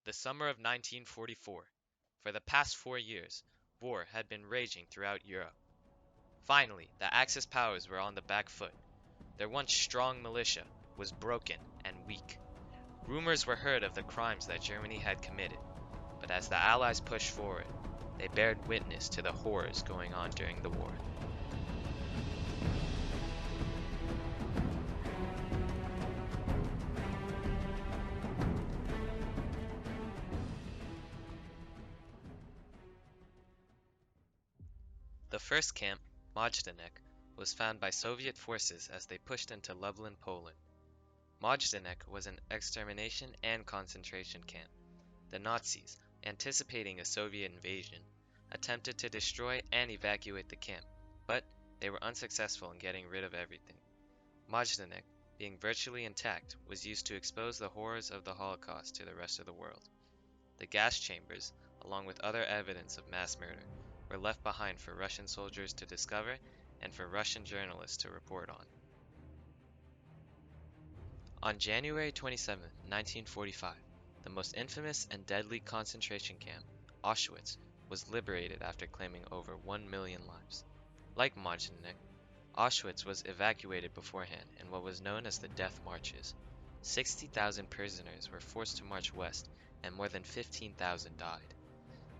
The summer of 1944. For the past 4 years, war had been raging throughout Europe. Finally, the Axis powers were on the back foot. Their once strong militia was broken and weak. Rumors were heard of the crimes that Germany had committed, but as the Allies pushed forward, they bared witness to the horrors going on during the war. The first camp, Majdanek, was found by Soviet forces as they pushed into Lublin, Poland. Majdanek was an extermination and concentration camp. The Nazis, anticipating a Soviet invasion, attempted to destroy and evacuate the camp, but they were unsuccessful in getting rid of everything. Majdanek, being virtually intact, was used to expose the horrors of the Holocaust to the rest of the world. The gas chambers, along with other evidence of mass murder, were left behind for Russian soldiers to discover and for Russian journalists to report on. On January 27, 1945, the most infamous and deadly concentration camp, Auschwitz, was liberated after claiming over 1 million lives. Like Majdanek, Auschwitz was evacuated beforehand in what was known as the Death Marches. 60,000 prisoners were forced to march west, and more than 15,000 died.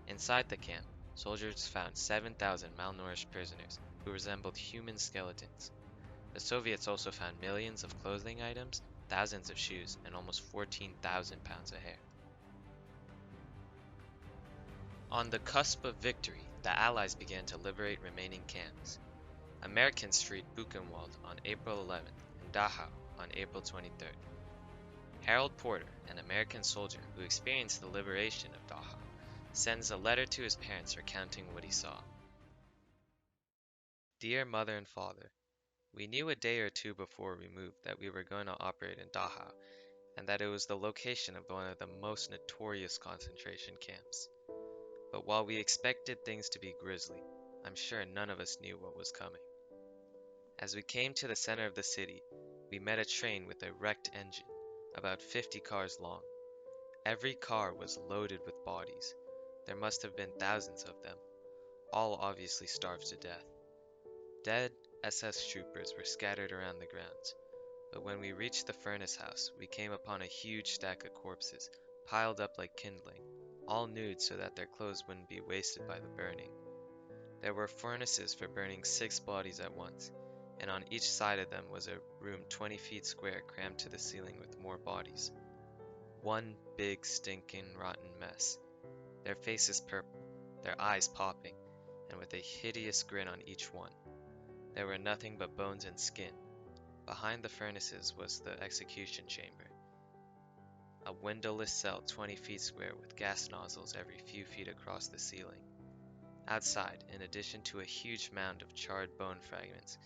Inside the camp, soldiers found 7,000 malnourished prisoners who resembled human skeletons. The Soviets also found millions of clothing items, thousands of shoes, and almost 14,000 pounds of hair. On the cusp of victory, the Allies began to liberate remaining camps. Americans freed Buchenwald on April 11th and Dachau on April 23rd. Harold Porter, an American soldier who experienced the liberation of Dachau, sends a letter to his parents recounting what he saw. Dear Mother and Father, we knew a day or two before we moved that we were going to operate in Dachau, and that it was the location of one of the most notorious concentration camps. But while we expected things to be grisly, I'm sure none of us knew what was coming. As we came to the center of the city, we met a train with a wrecked engine, about 50 cars long. Every car was loaded with bodies. There must have been thousands of them, all obviously starved to death. Dead SS troopers were scattered around the grounds, but when we reached the furnace house, we came upon a huge stack of corpses, piled up like kindling, all nude so that their clothes wouldn't be wasted by the burning. There were furnaces for burning 6 bodies at once, and on each side of them was a room 20 feet square crammed to the ceiling with more bodies. One big stinking rotten mess. Their faces purple, their eyes popping, and with a hideous grin on each one. There were nothing but bones and skin. Behind the furnaces was the execution chamber, a windowless cell 20 feet square with gas nozzles every few feet across the ceiling. Outside, in addition to a huge mound of charred bone fragments,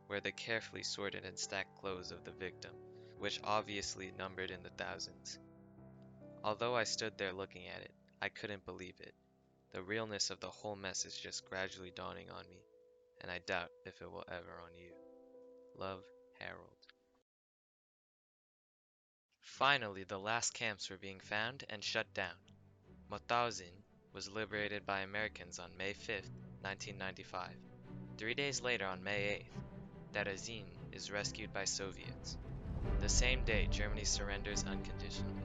were the carefully sorted and stacked clothes of the victim, which obviously numbered in the thousands. Although I stood there looking at it, I couldn't believe it. The realness of the whole mess is just gradually dawning on me, and I doubt if it will ever on you. Love, Harold. Finally, the last camps were being found and shut down. Mauthausen was liberated by Americans on May 5, 1995. 3 days later, on May 8th, Terezin is rescued by Soviets. The same day, Germany surrenders unconditionally.